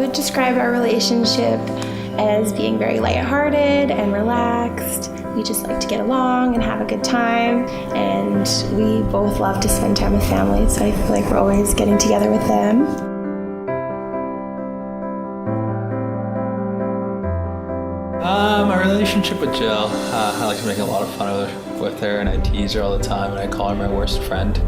would describe our relationship as being very lighthearted and relaxed. We just like to get along and have a good time, and we both love to spend time with family, so I feel like we're always getting together with them. My relationship with Jill, I like to make a lot of fun with her, and I tease her all the time, and I call her my worst friend.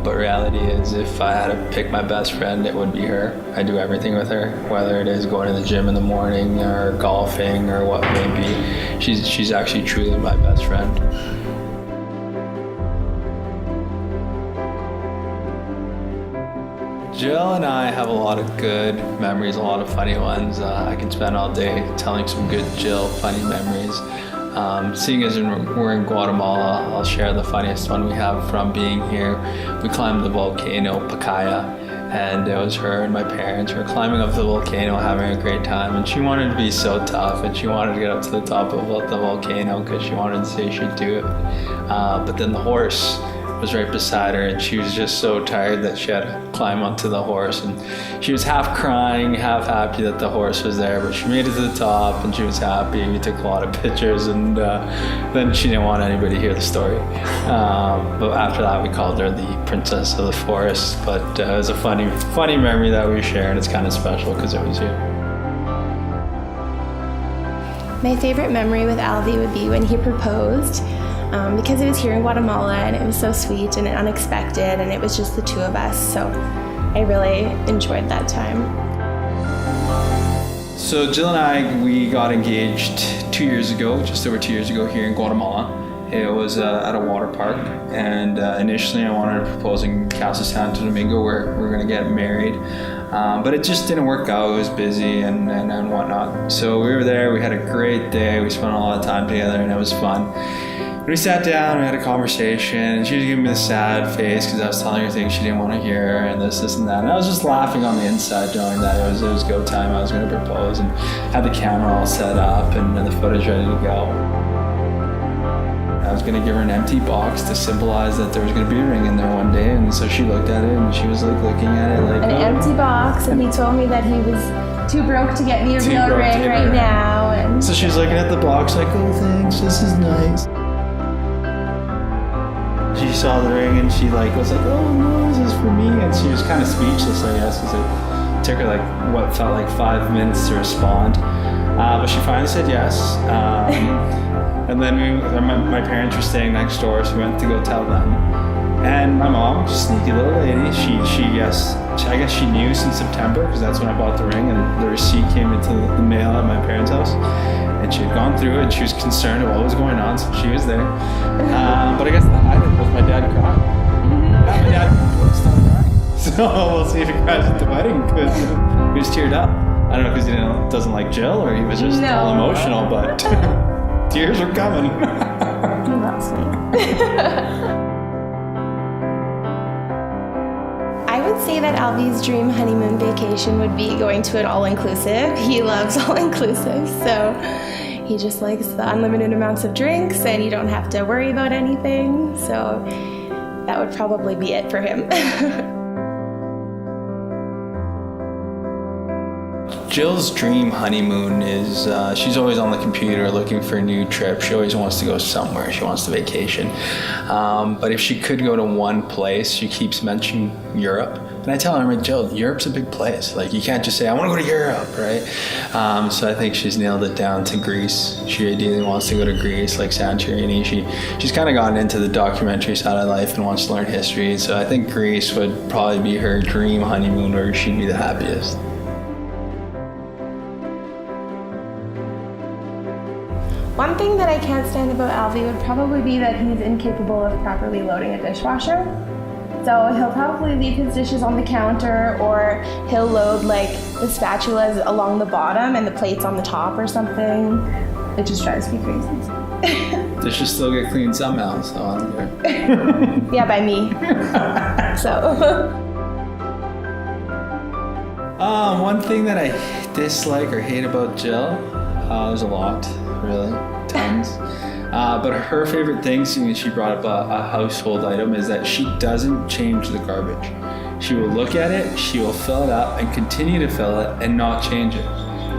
But reality is, if I had to pick my best friend, it would be her. I do everything with her, whether it is going to the gym in the morning or golfing or what may be. She's actually truly my best friend. Jill and I have a lot of good memories, a lot of funny ones. I can spend all day telling some good Jill funny memories. Seeing as we're in Guatemala, I'll share the funniest one we have from being here. We climbed the volcano Pacaya, and it was her and my parents were climbing up the volcano having a great time, and she wanted to be so tough, and she wanted to get up to the top of the volcano because she wanted to say she'd do it. But then the horse was right beside her, and she was just so tired that she had to climb onto the horse, and she was half crying, half happy that the horse was there, but she made it to the top and she was happy. We took a lot of pictures, and then she didn't want anybody to hear the story. But after that, we called her the princess of the forest. But it was a funny memory that we share, and it's kind of special because it was you. My favorite memory with Alvy would be when he proposed. Because it was here in Guatemala, and it was so sweet and unexpected, and it was just the two of us, so I really enjoyed that time. So Jill and I, we got engaged 2 years ago, just over 2 years ago here in Guatemala. It was at a water park, and initially I wanted to propose in Casa Santo Domingo where we're going to get married, but it just didn't work out. It was busy and whatnot. So we were there, we had a great day, we spent a lot of time together, and it was fun. We sat down, we had a conversation, and she was giving me the sad face because I was telling her things she didn't want to hear, and this and that. And I was just laughing on the inside, knowing that it was go time. I was going to propose, and had the camera all set up and the footage ready to go. I was going to give her an empty box to symbolize that there was going to be a ring in there one day, and so she looked at it, and she was like looking at it like an empty box, and he told me that he was too broke to get me a real ring right now. And so she was looking at the box like, oh, thanks, this is nice. She saw the ring and she was like, oh no, this is for me. And she was kind of speechless, I guess, because it took her what felt like 5 minutes to respond. But she finally said yes. And then my parents were staying next door, so we went to go tell them. And my mom, sneaky little lady, I guess she knew since September, because that's when I bought the ring, and the receipt came into the mail at my parents' house. And she had gone through it, and she was concerned of what was going on, so she was there. But I guess the highlight was my dad crying. Yeah, my dad started crying. So we'll see if he cries at the wedding, because he was teared up. I don't know because he doesn't like Jill, or he was just all emotional, but tears were coming. He loves me. I would say that Alvy's dream honeymoon vacation would be going to an all-inclusive. He loves all-inclusive, so he just likes the unlimited amounts of drinks, and you don't have to worry about anything, so that would probably be it for him. Jill's dream honeymoon is, she's always on the computer looking for a new trip. She always wants to go somewhere. She wants to vacation. But if she could go to one place, she keeps mentioning Europe. And I tell her, I'm like, Jill, Europe's a big place. You can't just say, I want to go to Europe, right? So I think she's nailed it down to Greece. She ideally wants to go to Greece, like Santorini. She's kind of gotten into the documentary side of life and wants to learn history. So I think Greece would probably be her dream honeymoon, where she'd be the happiest. One thing that I can't stand about Alvy would probably be that he's incapable of properly loading a dishwasher. So he'll probably leave his dishes on the counter, or he'll load the spatulas along the bottom and the plates on the top or something. It just drives me crazy. Dishes still get cleaned somehow, so I don't care. Yeah, by me. So. One thing that I dislike or hate about Jill, there's a lot, really, tons. But her favorite thing, seeing that she brought up a household item, is that she doesn't change the garbage. She will look at it, she will fill it up and continue to fill it and not change it.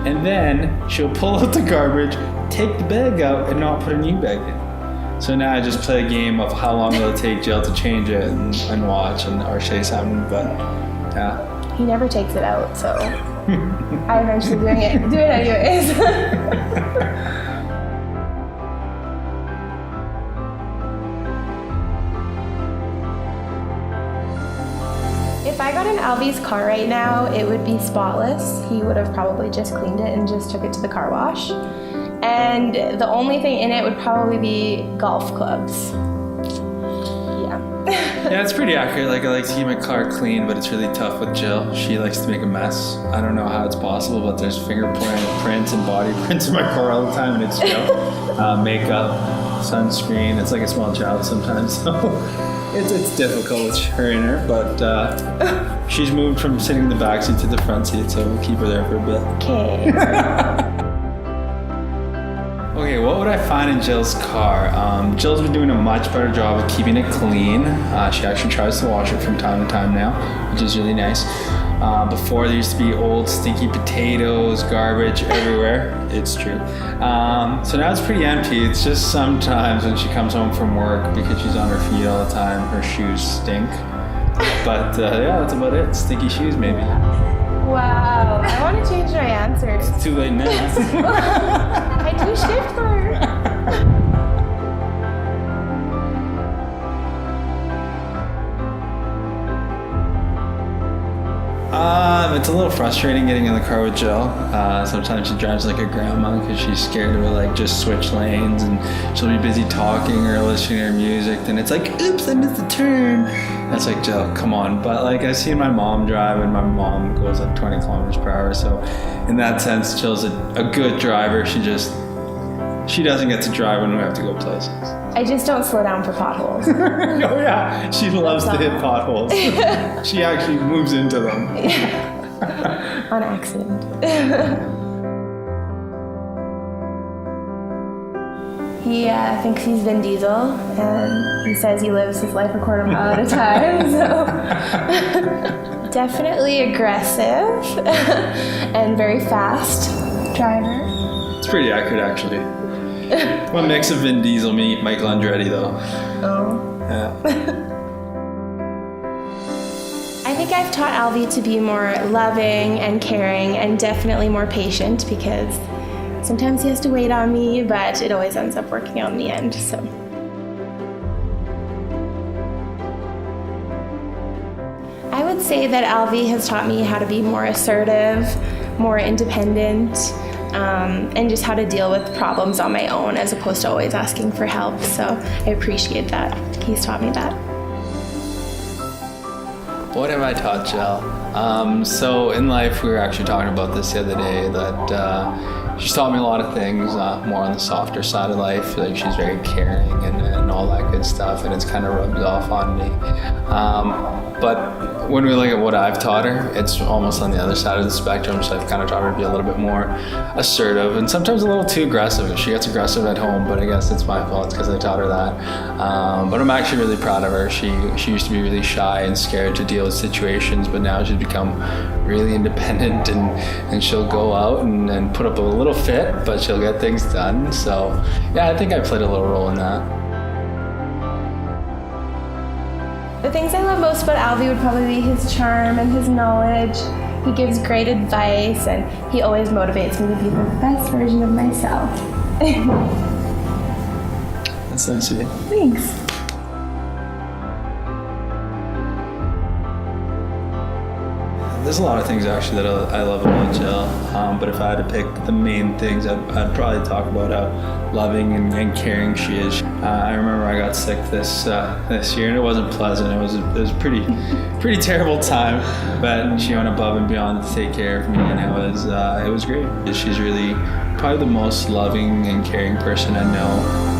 And then she'll pull out the garbage, take the bag out and not put a new bag in. So now I just play a game of how long will it take Jill to change it and watch or say something, but yeah. He never takes it out, so I eventually do it anyways. If I got in Alvy's car right now, it would be spotless. He would have probably just cleaned it and just took it to the car wash. And the only thing in it would probably be golf clubs. Yeah, it's pretty accurate. Like, I like to keep my car clean, but it's really tough with Jill. She likes to make a mess. I don't know how it's possible, but there's fingerprints and body prints in my car all the time, and it's Jill. Makeup, sunscreen. It's like a small child sometimes, so it's difficult with her in her. But she's moved from sitting in the back seat to the front seat, so we'll keep her there for a bit. Okay. Okay, what would I find in Jill's car? Jill's been doing a much better job of keeping it clean. She actually tries to wash it from time to time now, which is really nice. Before there used to be old stinky potatoes, garbage everywhere. It's true. So now it's pretty empty. It's just sometimes when she comes home from work, because she's on her feet all the time, her shoes stink. But yeah, that's about it. Stinky shoes maybe. Wow, I want to change my answers. It's too late now. I do shift for her. It's a little frustrating getting in the car with Jill. Sometimes she drives like a grandma because she's scared to like just switch lanes, and she'll be busy talking or listening to her music. Then it's like, oops, I missed the turn. That's like, Jill, come on. But like, I've seen my mom drive, and my mom goes like 20 kilometers per hour. So in that sense, Jill's a good driver. She doesn't get to drive when we have to go places. I just don't slow down for potholes. Oh yeah, she loves to hit potholes. She actually moves into them. On accident. He thinks he's Vin Diesel, and he says he lives his life a quarter mile at a time, so definitely aggressive and very fast driver. It's pretty accurate, actually. What makes a Vin Diesel meet Michael Andretti, though? Oh. Yeah. I think I've taught Alvy to be more loving and caring and definitely more patient, because sometimes he has to wait on me, but it always ends up working out in the end, so. I would say that Alvy has taught me how to be more assertive, more independent, and just how to deal with problems on my own as opposed to always asking for help. So I appreciate that. He's taught me that. What have I taught Jill? So in life, we were actually talking about this the other day, that she's taught me a lot of things, more on the softer side of life. Like, she's very caring and all that good stuff, and it's kind of rubbed off on me. But when we look at what I've taught her, it's almost on the other side of the spectrum. So I've kind of taught her to be a little bit more assertive and sometimes a little too aggressive. She gets aggressive at home, but I guess it's my fault because I taught her that. But I'm actually really proud of her. She used to be really shy and scared to deal with situations, but now she's become really independent, and she'll go out and put up a little fit, but she'll get things done. So yeah, I think I played a little role in that. The things I love most about Alvy would probably be his charm and his knowledge. He gives great advice, and he always motivates me to be the best version of myself. That's nice of you. Thanks. There's a lot of things actually that I love about Jill, but if I had to pick the main things, I'd probably talk about how loving and caring she is. I remember I got sick this year, and it wasn't pleasant. It was a pretty terrible time, but she went above and beyond to take care of me, and it was great. She's really probably the most loving and caring person I know.